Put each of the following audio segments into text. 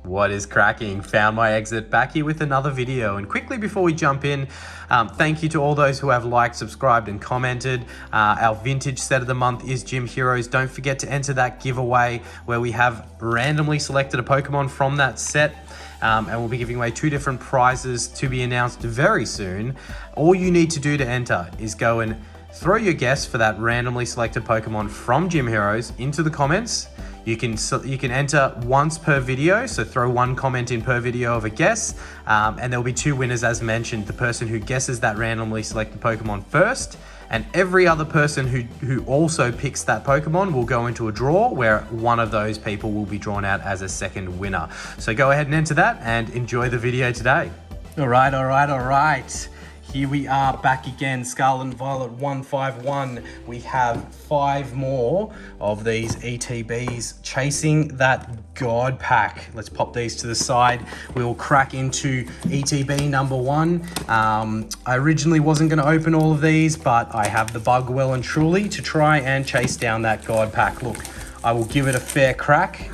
What is cracking? Found my exit, back here with another video. And quickly before we jump in, thank you to all those who have liked, subscribed and commented. Our vintage set of the month is Gym Heroes. Don't forget to enter that giveaway where we have randomly selected a Pokemon from that set. And we'll be giving away 2 different prizes to be announced very soon. All you need to do to enter is go and throw your guess for that randomly selected Pokemon from Gym Heroes into the comments. You can enter once per video, so throw 1 comment in per video of a guess, and there'll be 2 winners as mentioned. The person who guesses that randomly selected Pokemon first, and every other person who also picks that Pokemon will go into a draw where one of those people will be drawn out as a second winner. So go ahead and enter that and enjoy the video today. All right. Here we are back again, Scarlet Violet 151. We have 5 more of these ETBs chasing that God pack. Let's pop these to the side. We'll crack into ETB number 1. I originally wasn't going to open all of these, but I have the bug well and truly to try and chase down that God pack. Look, I will give it a fair crack.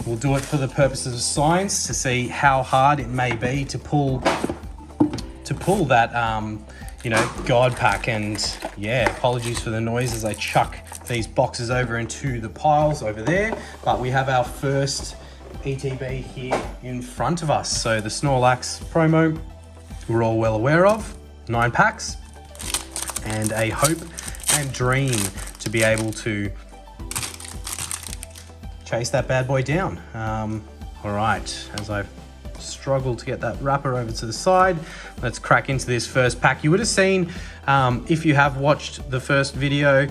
We'll do it for the purposes of science to see how hard it may be to pull that God pack. And yeah, apologies for the noise as I chuck these boxes over into the piles over there, but we have our first ETB here in front of us. So the Snorlax promo we're all well aware of, 9 packs, and a hope and dream to be able to chase that bad boy down. All right, as I've struggled to get that wrapper over to the side, let's crack into this first pack. You would have seen, if you have watched the first video,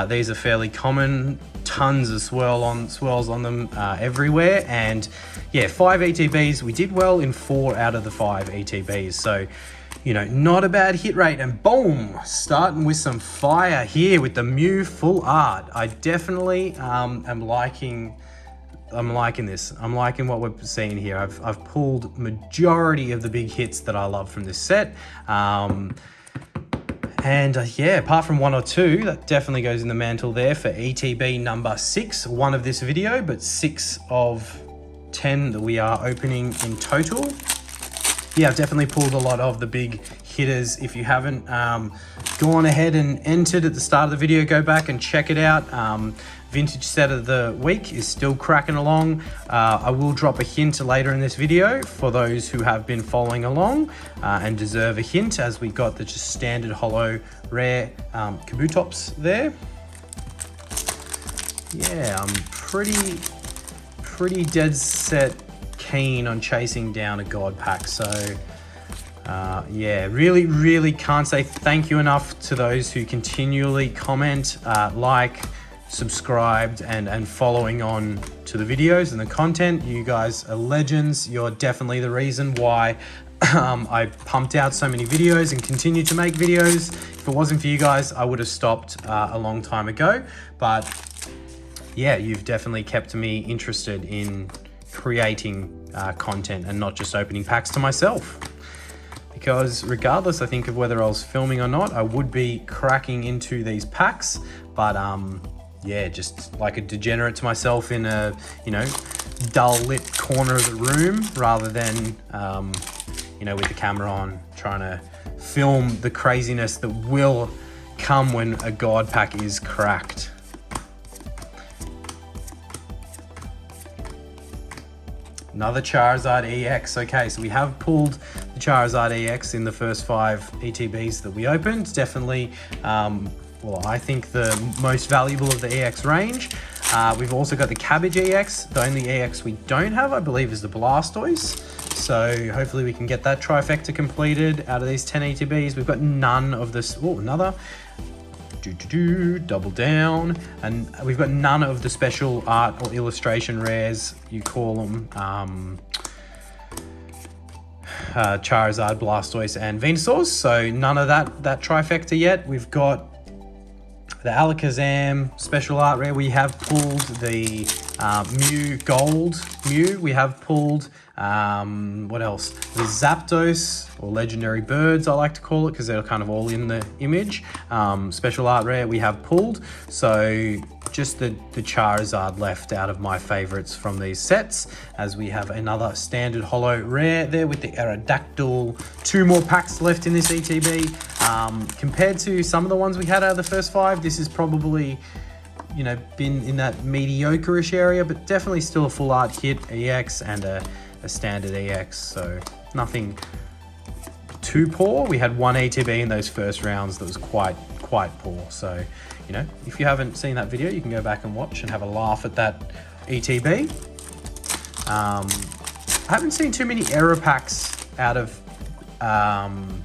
these are fairly common, tons of swirls on them everywhere. And yeah, 5 ETBs. We did well in 4 out of the 5 ETBs, so not a bad hit rate. And boom, starting with some fire here with the Mew full art. I definitely am liking this. I'm liking what we're seeing here. I've pulled majority of the big hits that I love from this set. Yeah, apart from 1 or 2, that definitely goes in the mantle there for ETB number 6, 1 of this video, but 6 of 10 that we are opening in total. Yeah, I've definitely pulled a lot of the big hitters. If you haven't gone ahead and entered at the start of the video, go back and check it out. Vintage set of the week is still cracking along. I will drop a hint later in this video for those who have been following along and deserve a hint, as we got the just standard holo rare Kabutops there. Yeah, I'm pretty dead set keen on chasing down a God pack. So yeah, really can't say thank you enough to those who continually comment, like, subscribed and following on to the videos and the content. You guys are legends. You're definitely the reason why I pumped out so many videos and continue to make videos. If it wasn't for you guys, I would have stopped a long time ago. But yeah, you've definitely kept me interested in creating content and not just opening packs to myself. Because regardless, I think, of whether I was filming or not, I would be cracking into these packs. But yeah, just like a degenerate to myself in a dull lit corner of the room, rather than with the camera on, trying to film the craziness that will come when a God pack is cracked. Another Charizard EX. Okay, so we have pulled the Charizard EX in the first 5 ETBs that we opened. Definitely, well, I think the most valuable of the EX range. We've also got the Cabbage EX. The only EX we don't have, I believe, is the Blastoise. So hopefully we can get that trifecta completed out of these 10 ETBs. We've got none of this. Oh, another. Double down. And we've got none of the special art or illustration rares, you call them. Charizard, Blastoise and Venusaur. So none of that trifecta yet. We've got the Alakazam special art rare. We have pulled the Mew Gold Mew. We have pulled, what else? The Zapdos, or Legendary Birds, I like to call it, because they're kind of all in the image. Special art rare we have pulled. So just the Charizard left out of my favorites from these sets, as we have another standard holo rare there with the Aerodactyl. 2 more packs left in this ETB. Compared to some of the ones we had out of the first 5, this is probably, you know, been in that mediocre-ish area, but definitely still a full art hit EX and a standard EX, so nothing too poor. We had 1 ETB in those first rounds that was quite poor, so, you know, if you haven't seen that video, you can go back and watch and have a laugh at that ETB. I haven't seen too many error packs out of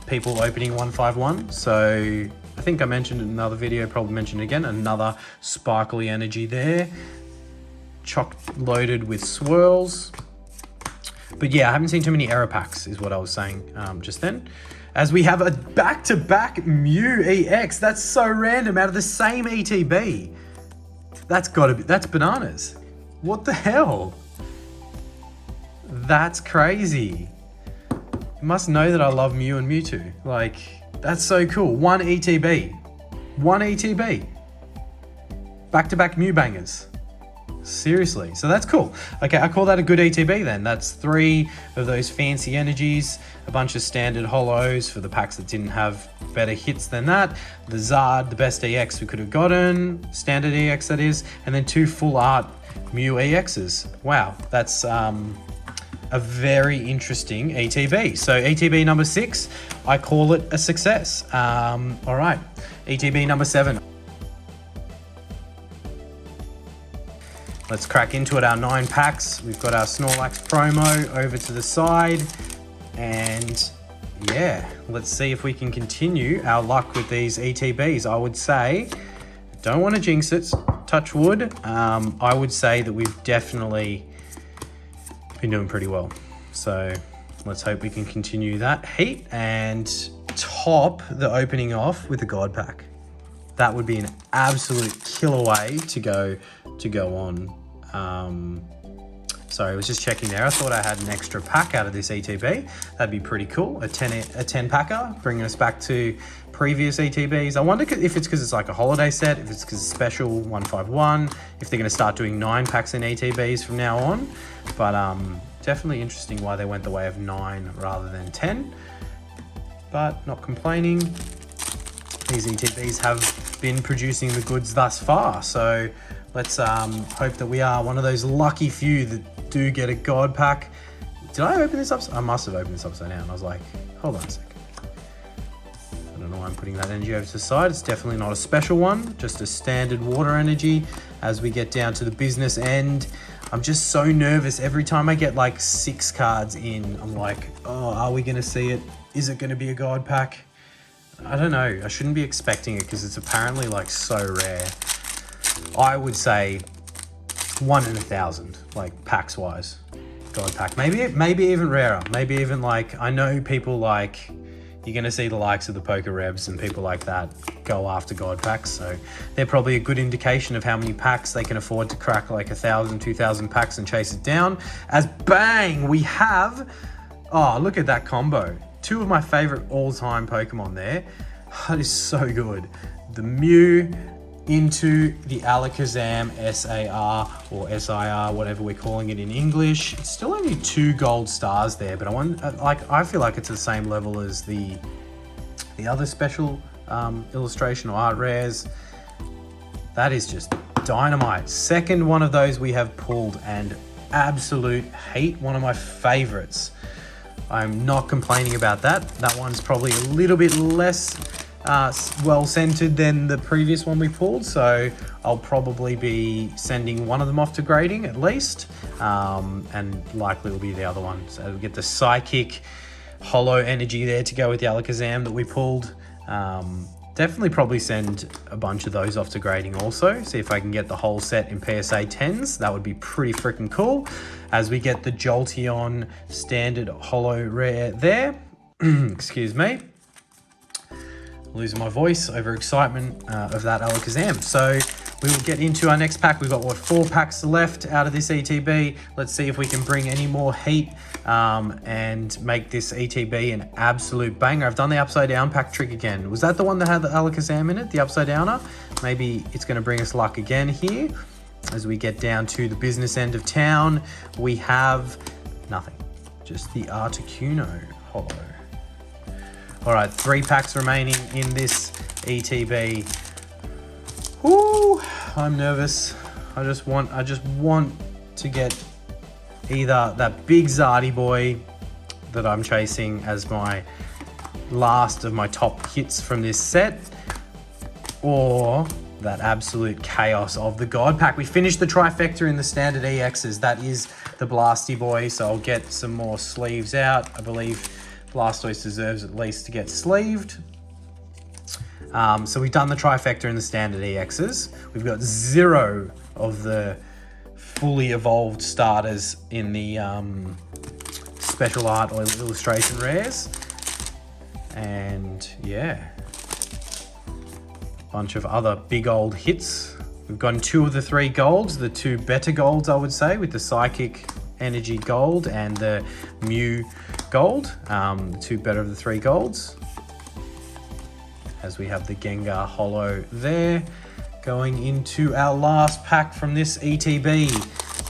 people opening 151, so I think I mentioned in another video, probably mentioned again, another sparkly energy there, chock loaded with swirls. But yeah, I haven't seen too many error packs is what I was saying just then. As we have a back-to-back Mew EX. That's so random, out of the same ETB. That's bananas. What the hell? That's crazy. You must know that I love Mew and Mewtwo. Like, that's so cool. 1 ETB. 1 ETB. Back-to-back Mew bangers. Seriously, so that's cool. Okay, I call that a good ETB then. That's 3 of those fancy energies, a bunch of standard holos for the packs that didn't have better hits than that, the Zard, the best EX we could have gotten, standard EX that is, and then 2 full art Mew EXs. Wow, that's a very interesting ETB. So ETB number 6, I call it a success. All right, ETB number 7. Let's crack into it, our 9 packs. We've got our Snorlax promo over to the side. And yeah, let's see if we can continue our luck with these ETBs. I would say, don't want to jinx it, touch wood. I would say that we've definitely been doing pretty well. So let's hope we can continue that heat and top the opening off with a God pack. That would be an absolute killer way to go on. Sorry, I was just checking there. I thought I had an extra pack out of this ETB. That'd be pretty cool. A 10 packer, bringing us back to previous ETBs. I wonder if it's because it's like a holiday set, if it's because it's special 151, if they're going to start doing 9 packs in ETBs from now on. But definitely interesting why they went the way of 9 rather than 10. But not complaining. These ETBs have been producing the goods thus far, so let's hope that we are one of those lucky few that do get a God pack. Did I open this up? I must have opened this upside down. I was like, hold on a sec. I don't know why I'm putting that energy over to the side. It's definitely not a special one, just a standard water energy. As we get down to the business end, I'm just so nervous. Every time I get like 6 cards in, I'm like, oh, are we gonna see it? Is it gonna be a God pack? I don't know. I shouldn't be expecting it because it's apparently like so rare. I would say 1 in 1,000, like packs wise. God pack. Maybe even rarer. Maybe even like, I know people like, you're going to see the likes of the Poker Rebs and people like that go after God packs. So they're probably a good indication of how many packs they can afford to crack, like 1,000, 2,000 packs and chase it down. As bang, we have, oh, look at that combo. 2 of my favorite all-time Pokemon there. That is so good. The Mew into the Alakazam SAR or SIR, whatever we're calling it in English. It's still only 2 gold stars there, but I feel like it's the same level as the other special illustration or art rares. That is just dynamite. Second one of those we have pulled, and absolute hate. One of my favorites. I'm not complaining about that. That one's probably a little bit less well-centered than the previous one we pulled, so I'll probably be sending one of them off to grading at least, and likely will be the other one. So we get the Psychic Holo energy there to go with the Alakazam that we pulled. Definitely probably send a bunch of those off to grading also. See if I can get the whole set in PSA 10s. That would be pretty freaking cool. As we get the Jolteon standard holo rare there. Excuse me. Losing my voice over excitement of that Alakazam. So we will get into our next pack. We've got, what, 4 packs left out of this ETB. Let's see if we can bring any more heat and make this ETB an absolute banger. I've done the upside down pack trick again. Was that the one that had the Alakazam in it, the upside downer? Maybe it's going to bring us luck again here. As we get down to the business end of town, we have nothing. Just the Articuno holo. All right, 3 packs remaining in this ETB. Woo, I'm nervous. I just want to get either that big Zardy boy that I'm chasing as my last of my top hits from this set, or that absolute chaos of the God pack. We finished the trifecta in the standard EXs. That is the Blasty boy, so I'll get some more sleeves out. I believe Blastoise deserves at least to get sleeved. So we've done the trifecta in the standard EXs. We've got 0 of the fully evolved starters in the special art or illustration rares. And yeah, bunch of other big old hits. We've gotten 2 of the 3 golds, the 2 better golds, I would say, with the Psychic Energy gold and the Mew gold, the 2 better of the 3 golds. As we have the Gengar holo there. Going into our last pack from this ETB.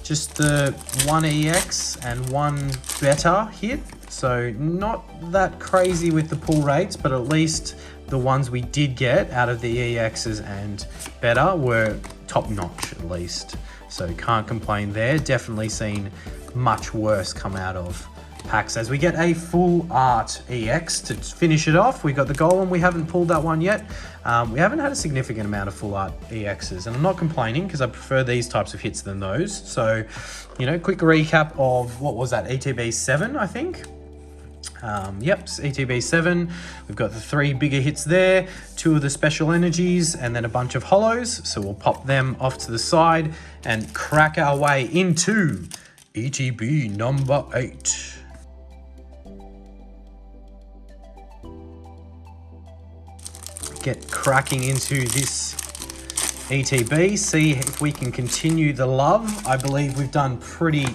Just the 1 EX and 1 better hit. So not that crazy with the pull rates, but at least the ones we did get out of the EXs and better were top notch at least. So can't complain there. Definitely seen much worse come out of packs. As we get a full art EX to finish it off, we got the Golem. We haven't pulled that one yet. We haven't had a significant amount of full art EXs, and I'm not complaining because I prefer these types of hits than those. So, you know, quick recap of what was that, ETB 7, I think. Yep, ETB 7. We've got the 3 bigger hits there, 2 of the special energies, and then a bunch of holos. So we'll pop them off to the side and crack our way into ETB number 8. Get cracking into this ETB, see if we can continue the love. I believe we've done pretty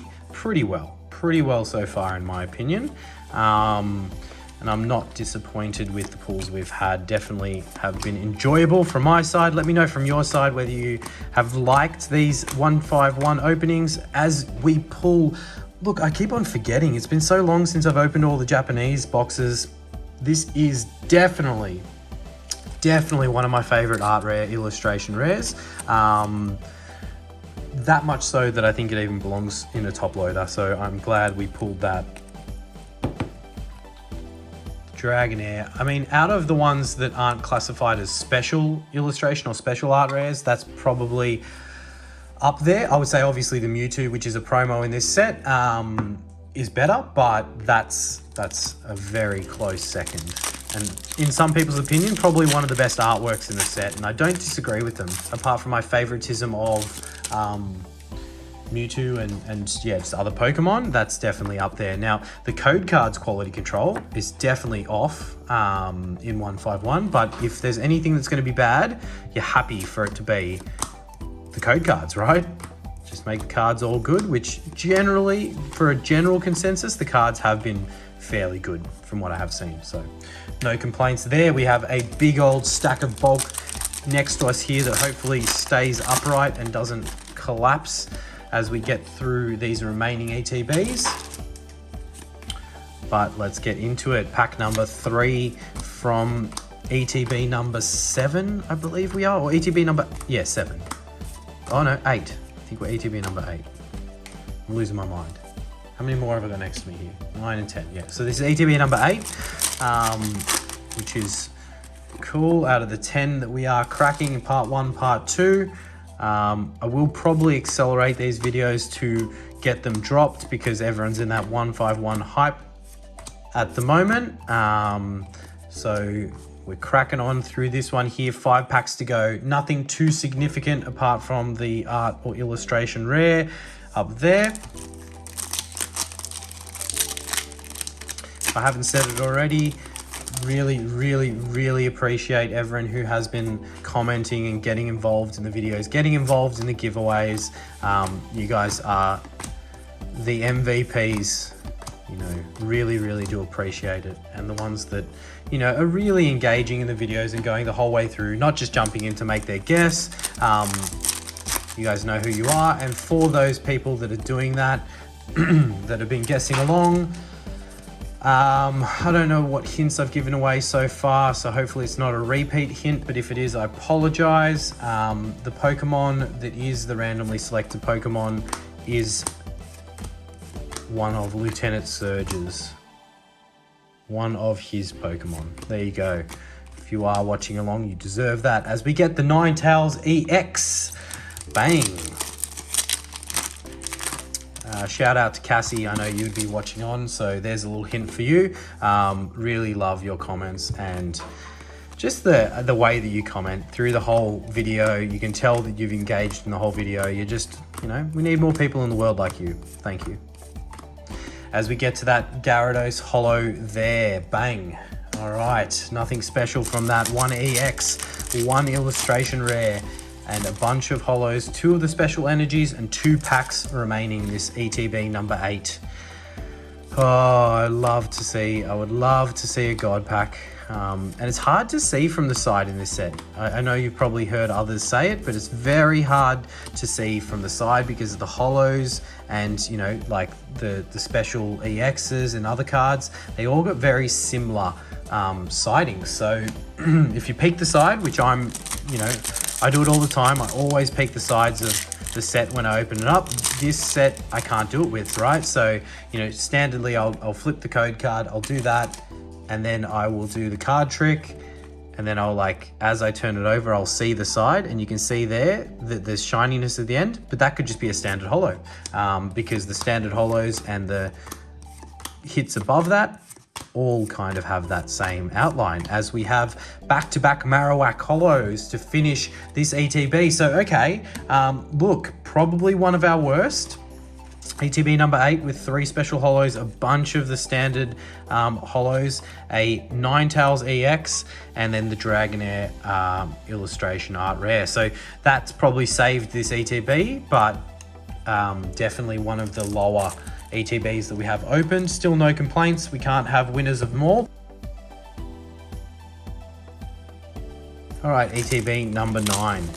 well so far, in my opinion. And I'm not disappointed with the pulls we've had. Definitely have been enjoyable from my side. Let me know from your side whether you have liked these 151 openings as we pull. Look, I keep on forgetting. It's been so long since I've opened all the Japanese boxes. This is definitely one of my favorite art rare illustration rares. That much so that I think it even belongs in a top loader. So I'm glad we pulled that. Dragonair. I mean, out of the ones that aren't classified as special illustration or special art rares, that's probably up there. I would say obviously the Mewtwo, which is a promo in this set, is better, but that's a very close second. And in some people's opinion, probably one of the best artworks in the set, and I don't disagree with them, apart from my favoritism of Mewtwo and yeah, just other Pokemon. That's definitely up there. Now, the code cards quality control is definitely off in 151, but if there's anything that's going to be bad, you're happy for it to be the code cards, right? Just make the cards all good, which generally, for a general consensus, the cards have been fairly good from what I have seen. So no complaints there. We have a big old stack of bulk next to us here that hopefully stays upright and doesn't collapse as we get through these remaining ETBs. But let's get into it. Pack number 3 from ETB number 7, I believe we are, or ETB number, yeah, 7. Oh no, 8. I think we're ETB number 8. I'm losing my mind. How many more have I got next to me here? 9 and 10, yeah. So this is ETB number 8, which is cool. Out of the 10 that we are cracking in part 1, part 2. I will probably accelerate these videos to get them dropped because everyone's in that 151 hype at the moment. So we're cracking on through this one here. 5 packs to go. Nothing too significant apart from the art or illustration rare up there. If I haven't said it already, really appreciate everyone who has been commenting and getting involved in the videos, getting involved in the giveaways. You guys are the MVPs. You know, really do appreciate it. And the ones that, you know, are really engaging in the videos and going the whole way through, not just jumping in to make their guess. You guys know who you are. And for those people that are doing that, that have been guessing along, I don't know what hints I've given away so far, so hopefully it's not a repeat hint, but if it is, I apologize. The Pokemon that is the randomly selected Pokemon is one of Lieutenant Surge's, one of his Pokemon. There you go. If you are watching along, you deserve that. As we get the Ninetales EX, bang. Shout out to Cassie. I know you'd be watching on, so there's a little hint for you. Really love your comments and just the way that you comment through the whole video. You can tell that you've engaged in the whole video. You're just, you know, we need more people in the world like you. Thank you. As we get to that Gyarados holo there, bang. All right, nothing special from that. 1 EX, 1 illustration rare, and a bunch of holos, 2 of the special energies, and 2 packs remaining this ETB number 8. Oh, I would love to see a God pack. And it's hard to see from the side in this set. I know you've probably heard others say it, but it's very hard to see from the side because of the holos and, you know, like the special EXs and other cards. They all got very similar sidings. So if you peek the side, which I'm, you know, I do it all the time. I always peek the sides of the set when I open it up. This set I can't do it with, right? So, you know, standardly I'll flip the code card, I'll do that, and then I will do the card trick, and then I'll, like, as I turn it over, I'll see the side, and you can see there that there's shininess at the end, but that could just be a standard holo, because the standard holos and the hits above that all kind of have that same outline, as we have back-to-back Marowak holos to finish this ETB. So, okay, look, probably one of our worst. ETB number 8 with 3 special holos, a bunch of the standard holos, a Ninetales EX, and then the Dragonair illustration art rare. So that's probably saved this ETB, but definitely one of the lower ETBs that we have open. Still no complaints. We can't have winners of them all. All right, ETB number 9.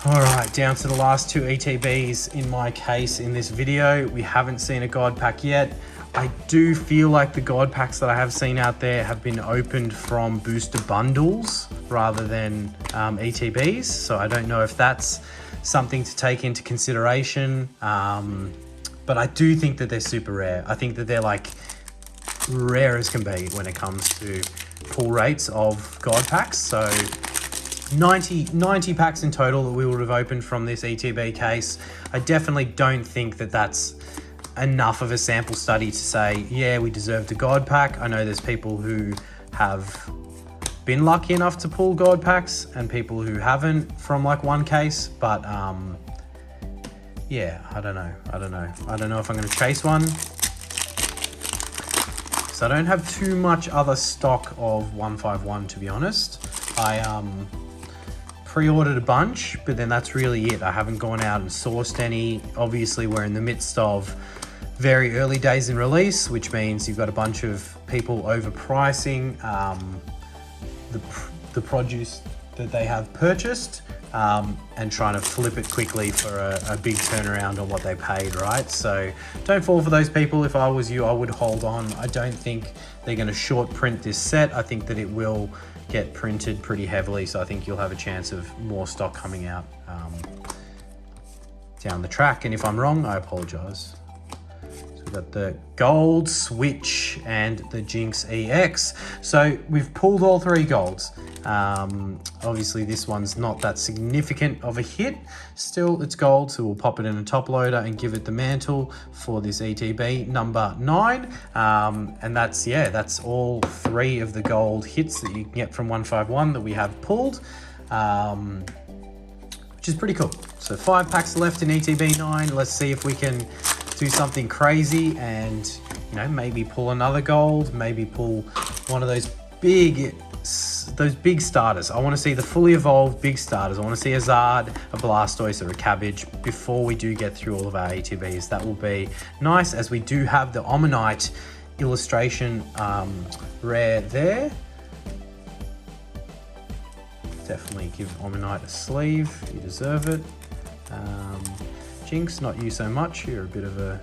All right, down to the last 2 ETBs in my case in this video. We haven't seen a God pack yet. I do feel like the God packs that I have seen out there have been opened from booster bundles rather than ETBs. So I don't know if that's something to take into consideration. But I do think that they're super rare. I think that they're like rare as can be when it comes to pull rates of God packs. So 90 packs in total that we would have opened from this ETB case. I definitely don't think that that's enough of a sample study to say, yeah, we deserved a God pack. I know there's people who have been lucky enough to pull God packs and people who haven't from like one case, but yeah, I don't know if I'm going to chase one. So I don't have too much other stock of 151, to be honest. I pre-ordered a bunch, but then that's really it. I haven't gone out and sourced any. Obviously, we're in the midst of very early days in release, which means you've got a bunch of people overpricing the produce that they have purchased and trying to flip it quickly for a big turnaround on what they paid, right? So don't fall for those people. If I was you, I would hold on. I don't think they're going to short print this set. I think that it will get printed pretty heavily, so I think you'll have a chance of more stock coming out down the track. And if I'm wrong, I apologize. So we've got the Gold Switch and the Jinx EX. So we've pulled all 3 golds. Obviously this one's not that significant of a hit. Still, it's gold, so we'll pop it in a top loader and give it the mantle for this ETB number 9. And that's all 3 of the gold hits that you can get from 151 that we have pulled, which is pretty cool. So 5 packs left in ETB 9. Let's see if we can do something crazy and, you know, maybe pull another gold, maybe pull one of those big starters. I want to see the fully evolved big starters. I want to see a Zard, a Blastoise, or a Cabbage before we do get through all of our ETBs. That will be nice, as we do have the Omanyte illustration rare there. Definitely give Omanyte a sleeve. You deserve it. Jinx, not you so much. You're a bit of a...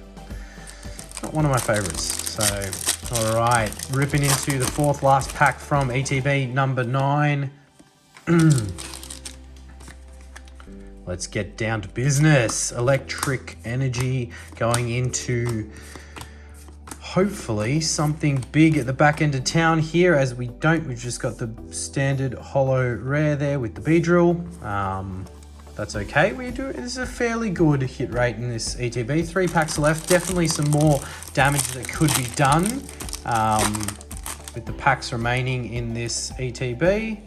not one of my favorites. So, all right, ripping into the fourth last pack from ETB number 9. Let's get down to business. Electric energy going into hopefully something big at the back end of town here. As we've just got the standard holo rare there with the Beedrill. That's okay. This is a fairly good hit rate in this ETB. 3 packs left. Definitely some more damage that could be done with the packs remaining in this ETB.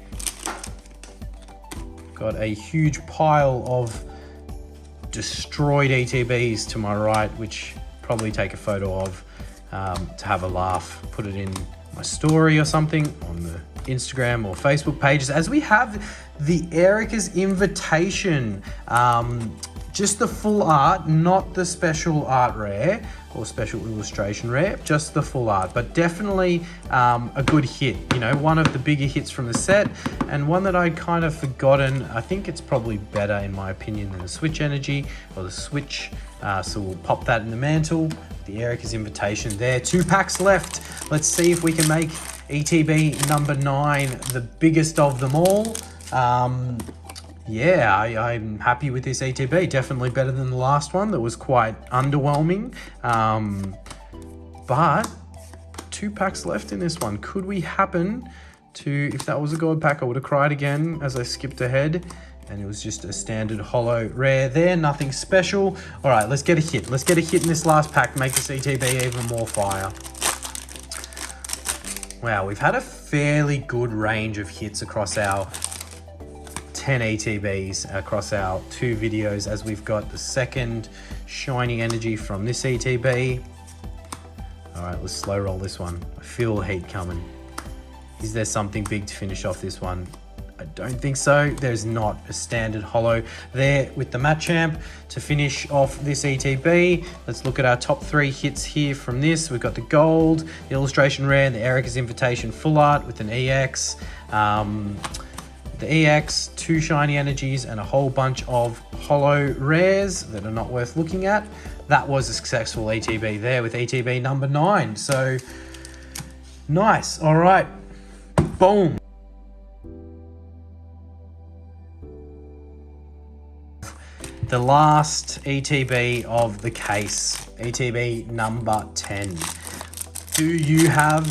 Got a huge pile of destroyed ETBs to my right, which probably take a photo of to have a laugh. Put it in my story or something on the Instagram or Facebook pages, as we have the Erica's Invitation, just the full art, not the special art rare or special illustration rare, just the full art. But definitely a good hit, you know, one of the bigger hits from the set, and one that I'd kind of forgotten. I think it's probably better, in my opinion, than the Switch Energy or the Switch, so we'll pop that in the mantle. The Erica's Invitation there. 2 packs left. Let's see if we can make ETB number 9 the biggest of them all. Yeah, I'm happy with this ETB. Definitely better than the last one that was quite underwhelming. But 2 packs left in this one. Could we happen to, if that was a gold pack, I would have cried again as I skipped ahead. And it was just a standard holo rare there, nothing special. All right, let's get a hit. Let's get a hit in this last pack, make this ETB even more fire. Wow, we've had a fairly good range of hits across our 10 ETBs, across our 2 videos, as we've got the second shiny energy from this ETB. All right, let's slow roll this one. I feel the heat coming. Is there something big to finish off this one? I don't think so. There's not a standard holo there with the Machamp to finish off this ETB. Let's look at our top 3 hits here from this. We've got the gold, the illustration rare, and the Erica's Invitation full art with an EX. The EX, 2 shiny energies, and a whole bunch of holo rares that are not worth looking at. That was a successful ETB there with ETB number 9. So nice. All right. Boom. The last ETB of the case, ETB number 10. Do you have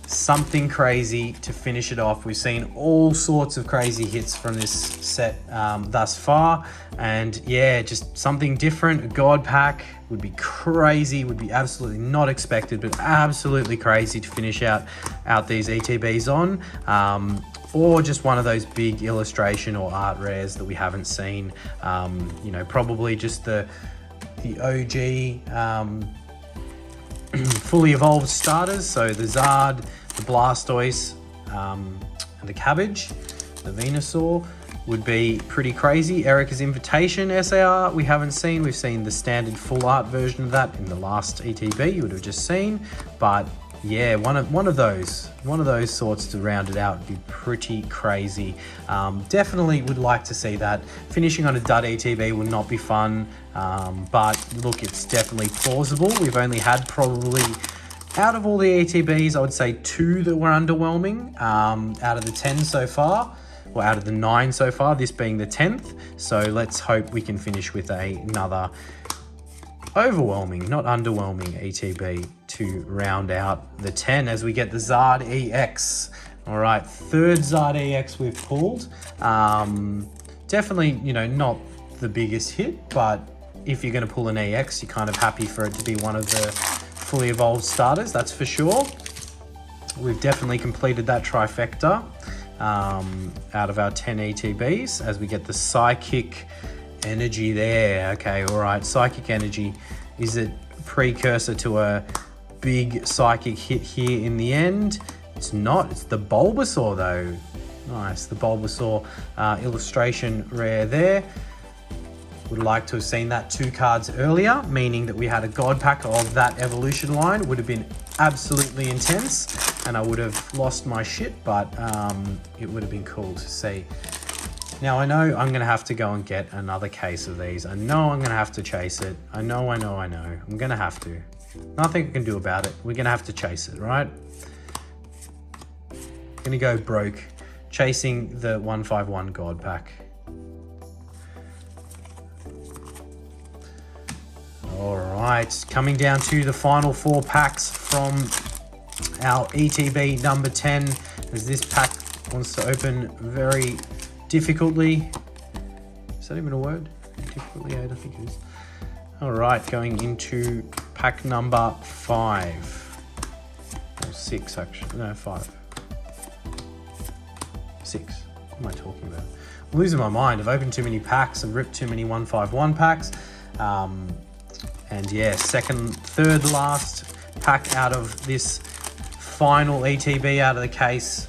something crazy to finish it off? We've seen all sorts of crazy hits from this set thus far, and yeah, just something different. A god pack would be crazy, would be absolutely not expected, but absolutely crazy to finish out these ETBs on. Or just one of those big illustration or art rares that we haven't seen. You know, probably just the OG fully evolved starters. So the Zard, the Blastoise, and the Cabbage, the Venusaur would be pretty crazy. Erica's Invitation SAR we haven't seen. We've seen the standard full art version of that in the last ETB you would have just seen. But yeah, one of those sorts to round it out would be pretty crazy. Definitely would like to see that. Finishing on a dud ETB will not be fun, but look, it's definitely plausible. We've only had probably, out of all the ETBs, I would say 2 that were underwhelming out of the 10 so far. Well, out of the 9 so far, this being the 10th. So let's hope we can finish with another overwhelming, not underwhelming ETB to round out the 10 as we get the Zard EX. All right, 3rd Zard EX we've pulled. Definitely, you know, not the biggest hit, but if you're going to pull an EX, you're kind of happy for it to be one of the fully evolved starters, that's for sure. We've definitely completed that trifecta out of our 10 ETBs as we get the Psychic Energy there. Okay, all right, Psychic Energy. Is it precursor to a big psychic hit here in the end. It's not, it's the Bulbasaur though. Nice, the Bulbasaur illustration rare there. Would like to have seen that 2 cards earlier, meaning that we had a God pack of that evolution line. Would have been absolutely intense, and I would have lost my shit, but it would have been cool to see. Now I know I'm gonna have to go and get another case of these. I know I'm gonna have to chase it. I know. I'm gonna have to. Nothing I can do about it. We're gonna have to chase it, right? Gonna go broke, chasing the 151 God pack. All right, coming down to the final 4 packs from our ETB number 10, as this pack wants to open very difficultly. Is that even a word? Difficultly, I don't think it is. All right, going into pack number 5. Or 6, actually. No, 5. 6. What am I talking about? I'm losing my mind. I've opened too many packs. I've ripped too many 151 packs. And yeah, third last pack out of this final ETB out of the case.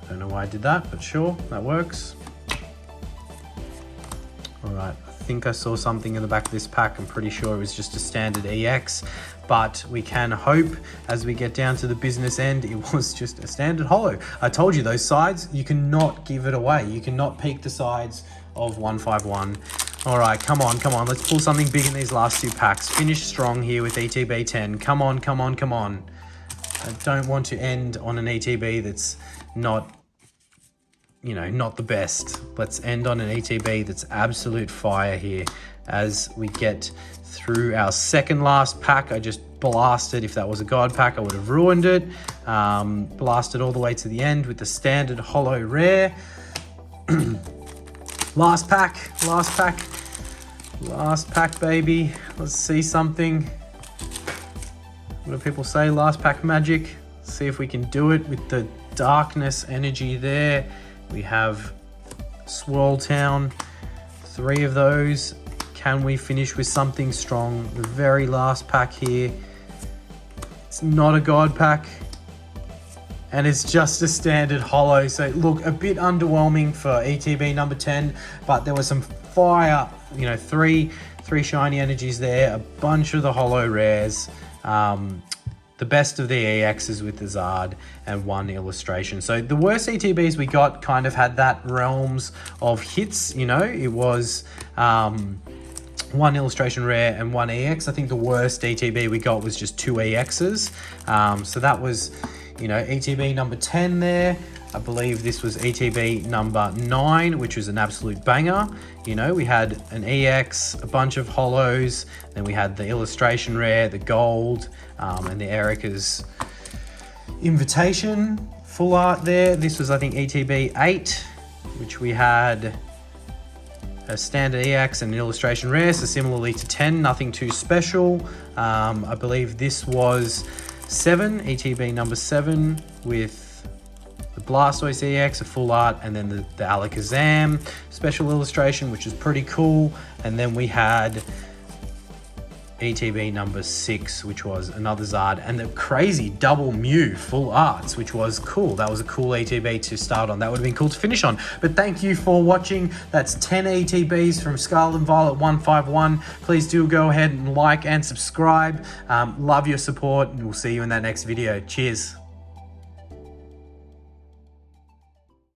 Don't know why I did that, but sure, that works. All right, I think I saw something in the back of this pack. I'm pretty sure it was just a standard EX, but we can hope as we get down to the business end, it was just a standard holo. I told you those sides, you cannot give it away. You cannot peek the sides of 151. All right, come on. Let's pull something big in these last 2 packs. Finish strong here with ETB 10. Come on. I don't want to end on an ETB that's not, not the best. Let's end on an ETB that's absolute fire here as we get through our second last pack. I just blasted. If that was a God pack, I would have ruined it. Blasted all the way to the end with the standard holo rare. Last pack, baby. Let's see something. What do people say? Last pack magic. Let's see if we can do it with the darkness energy there. We have Swirl Town, 3 of those. Can we finish with something strong? The very last pack here. It's not a God pack. And it's just a standard holo. So look, a bit underwhelming for ETB number 10, but there was some fire, 3 shiny energies there, a bunch of the holo rares, the best of the EXs with the Zard, and 1 illustration. So the worst ETBs we got kind of had that realms of hits, it was 1 illustration rare and 1 EX. I think the worst ETB we got was just 2 EXs. So that was, ETB number 10 there. I believe this was ETB number 9, which was an absolute banger. We had an EX, a bunch of holos, then we had the illustration rare, the gold, and the Erica's invitation full art there. This was, I think, ETB 8, which we had a standard EX and an illustration rare, so similarly to 10, nothing too special. I believe this was 7, ETB number 7, with the Blastoise EX, a full art, and then the Alakazam special illustration, which is pretty cool. And then we had ETB number 6, which was another Zard, and the crazy double Mew full arts, which was cool. That was a cool ETB to start on. That would have been cool to finish on. But thank you for watching. That's 10 ETBs from Scarlet Violet 151. Please do go ahead and like and subscribe. Love your support, and we'll see you in that next video. Cheers.